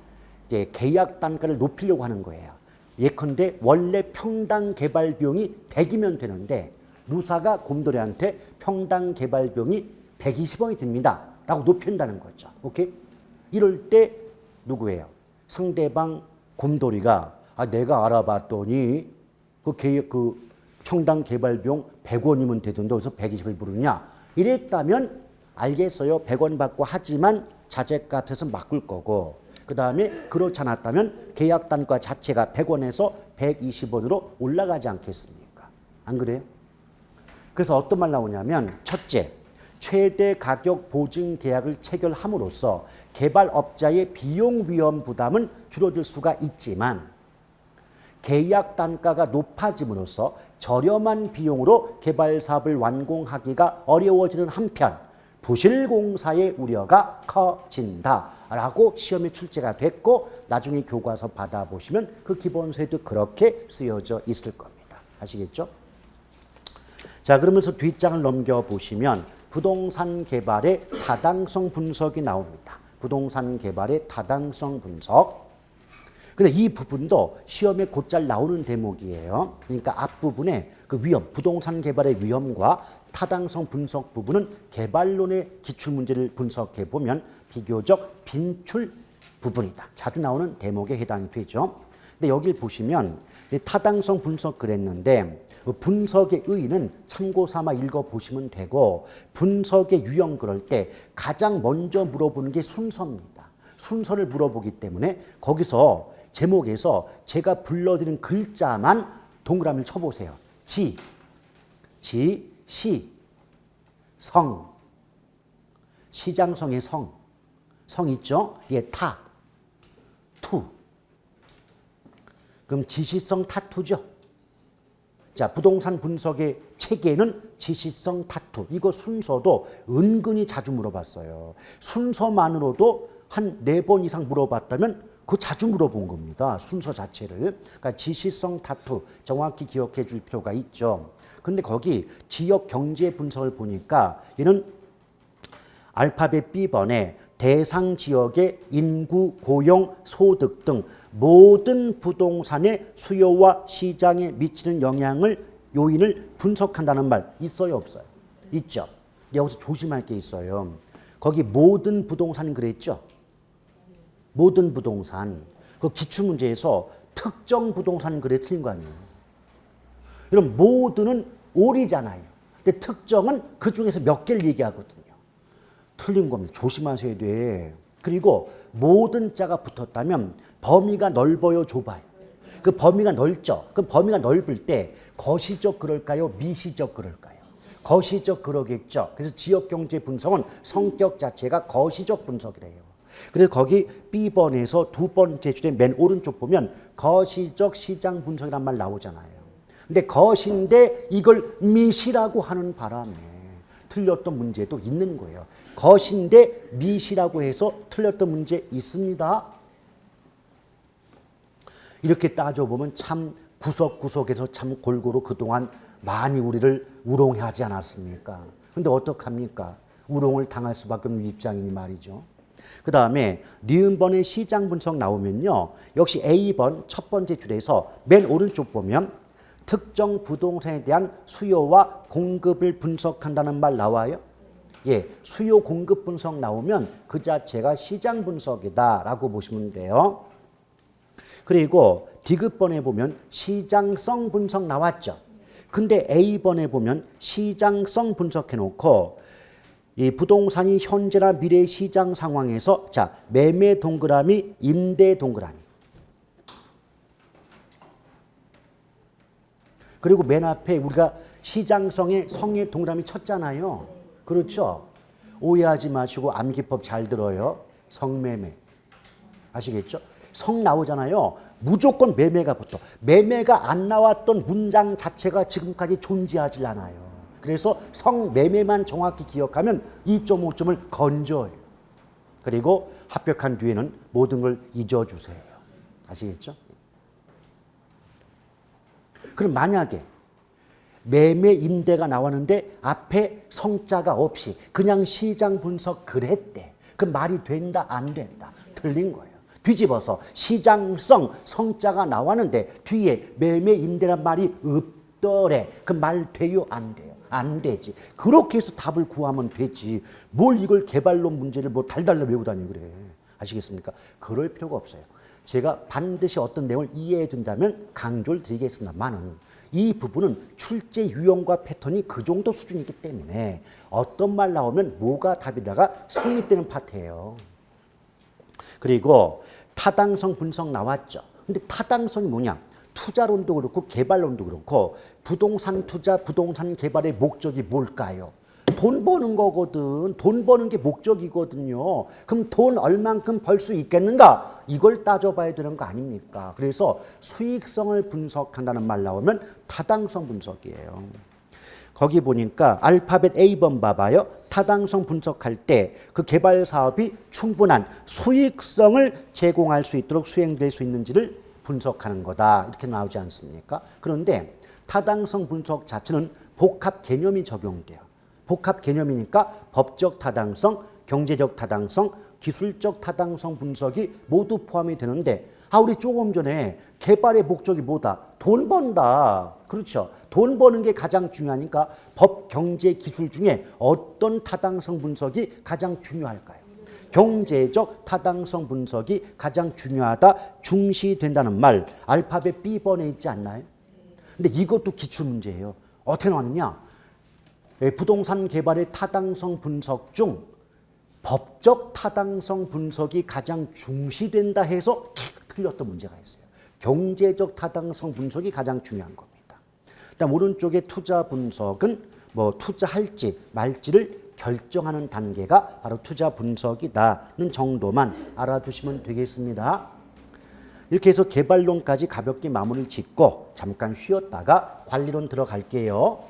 이제 계약 단가를 높이려고 하는 거예요. 예컨대 원래 평당 개발 비용이 100이면 되는데 루사가 곰돌이한테 평당 개발 비용이 120원이 듭니다. 라고 높인다는 거죠. 오케이? 이럴 때 누구예요? 상대방 곰돌이가 내가 알아봤더니 그 평당 개발 비용 100원이면 되던데 어디서 120을 부르냐? 이랬다면 알겠어요. 100원 받고 하지만 자재값에서 바꿀 거고 그 다음에 그렇지 않았다면 계약 단가 자체가 100원에서 120원으로 올라가지 않겠습니까? 안 그래요? 그래서 어떤 말 나오냐면 첫째, 최대 가격 보증 계약을 체결함으로써 개발업자의 비용 위험 부담은 줄어들 수가 있지만 계약 단가가 높아짐으로써 저렴한 비용으로 개발 사업을 완공하기가 어려워지는 한편 부실공사의 우려가 커진다라고 시험에 출제가 됐고 나중에 교과서 받아보시면 그 기본서에도 그렇게 쓰여져 있을 겁니다. 아시겠죠? 자, 그러면서 뒷장을 넘겨보시면 부동산 개발의 타당성 분석이 나옵니다. 부동산 개발의 타당성 분석. 근데 이 부분도 시험에 곧잘 나오는 대목이에요. 그러니까 앞부분에 그 위험, 부동산 개발의 위험과 타당성 분석 부분은 개발론의 기출문제를 분석해 보면 비교적 빈출 부분이다. 자주 나오는 대목에 해당이 되죠. 근데 여기를 보시면 타당성 분석 그랬는데 분석의 의의는 참고 삼아 읽어보시면 되고 분석의 유형 그럴 때 가장 먼저 물어보는 게 순서입니다. 순서를 물어보기 때문에 거기서 제목에서 제가 불러드린 글자만 동그라미를 쳐보세요. 지, 시, 성, 시장성의 성, 성 있죠? 예, 투. 그럼 지시성 타투죠. 자, 부동산 분석의 체계는 지시성 타투. 이거 순서도 은근히 자주 물어봤어요. 순서만으로도 한 4번 이상 물어봤다면 그거 자주 물어본 겁니다. 순서 자체를. 그러니까 지시성 타투 정확히 기억해 줄 필요가 있죠. 근데 거기 지역 경제 분석을 보니까 얘는 알파벳 B번에 대상 지역의 인구, 고용, 소득 등 모든 부동산의 수요와 시장에 미치는 요인을 분석한다는 말 있어요, 없어요? 있죠. 여기서 조심할 게 있어요. 거기 모든 부동산 그랬죠? 모든 부동산. 그 기출문제에서 특정 부동산 그래 틀린 거 아니에요? 여러분 모든은 올이잖아요. 근데 특정은 그 중에서 몇 개를 얘기하거든요. 틀린 겁니다. 조심하셔야 돼. 그리고 모든 자가 붙었다면 범위가 넓어요, 좁아요? 그 범위가 넓죠. 그럼 범위가 넓을 때 거시적 그럴까요? 미시적 그럴까요? 거시적 그러겠죠. 그래서 지역경제 분석은 성격 자체가 거시적 분석이래요. 그래서 거기 B번에서 2번째 줄에 맨 오른쪽 보면 거시적 시장 분석이란 말 나오잖아요. 근데 거시인데 이걸 미시라고 하는 바람에 틀렸던 문제도 있는 거예요. 거시인데 미시라고 해서 틀렸던 문제 있습니다. 이렇게 따져보면 참 구석구석에서 참 골고루 그동안 많이 우리를 우롱하지 않았습니까? 근데 어떡합니까? 우롱을 당할 수밖에 없는 입장이니 말이죠. 그 다음에 니은번의 시장 분석 나오면요. 역시 A번 첫 번째 줄에서 맨 오른쪽 보면 특정 부동산에 대한 수요와 공급을 분석한다는 말 나와요. 예, 수요 공급 분석 나오면 그 자체가 시장 분석이다라고 보시면 돼요. 그리고 D급번에 보면 시장성 분석 나왔죠. 근데 A번에 보면 시장성 분석해놓고 이 부동산이 현재나 미래 시장 상황에서 자 매매 동그라미, 임대 동그라미. 그리고 맨 앞에 우리가 시장성의 성의 동그라미 쳤잖아요. 그렇죠? 오해하지 마시고 암기법 잘 들어요. 성매매. 아시겠죠? 성 나오잖아요. 무조건 매매가 붙어. 매매가 안 나왔던 문장 자체가 지금까지 존재하지 않아요. 그래서 성매매만 정확히 기억하면 2.5점을 건져요. 그리고 합격한 뒤에는 모든 걸 잊어주세요. 아시겠죠? 그럼 만약에 매매 임대가 나왔는데 앞에 성자가 없이 그냥 시장 분석 그랬대. 그 말이 된다 안 된다? 틀린 거예요. 뒤집어서 시장성 성자가 나왔는데 뒤에 매매 임대란 말이 없더래. 그 말 돼요 안 돼요? 안 되지. 그렇게 해서 답을 구하면 되지. 뭘 이걸 개발론 문제를 뭐 달달달 외우고 다니고 그래. 아시겠습니까? 그럴 필요가 없어요. 제가 반드시 어떤 내용을 이해해 준다면 강조를 드리겠습니다만은 이 부분은 출제 유형과 패턴이 그 정도 수준이기 때문에 어떤 말 나오면 뭐가 답이다가 성립되는 파트예요. 그리고 타당성 분석 나왔죠. 근데 타당성이 뭐냐? 투자론도 그렇고 개발론도 그렇고 부동산 투자, 부동산 개발의 목적이 뭘까요? 돈 버는 거거든. 돈 버는 게 목적이거든요. 그럼 돈 얼만큼 벌 수 있겠는가? 이걸 따져봐야 되는 거 아닙니까? 그래서 수익성을 분석한다는 말 나오면 타당성 분석이에요. 거기 보니까 알파벳 A번 봐봐요. 타당성 분석할 때 그 개발 사업이 충분한 수익성을 제공할 수 있도록 수행될 수 있는지를 분석하는 거다. 이렇게 나오지 않습니까? 그런데 타당성 분석 자체는 복합 개념이 적용돼요. 복합 개념이니까 법적 타당성, 경제적 타당성, 기술적 타당성 분석이 모두 포함이 되는데 우리 조금 전에 개발의 목적이 뭐다? 돈 번다. 그렇죠. 돈 버는 게 가장 중요하니까 법, 경제, 기술 중에 어떤 타당성 분석이 가장 중요할까요? 경제적 타당성 분석이 가장 중요하다, 중시된다는 말 알파벳 B번에 있지 않나요? 근데 이것도 기출문제예요. 어떻게 나왔느냐? 부동산 개발의 타당성 분석 중 법적 타당성 분석이 가장 중시된다 해서 틀렸던 문제가 있어요. 경제적 타당성 분석이 가장 중요한 겁니다. 그다음 오른쪽에 투자 분석은 뭐 투자할지 말지를 결정하는 단계가 바로 투자 분석이다는 정도만 알아두시면 되겠습니다. 이렇게 해서 개발론까지 가볍게 마무리를 짓고 잠깐 쉬었다가 관리론 들어갈게요.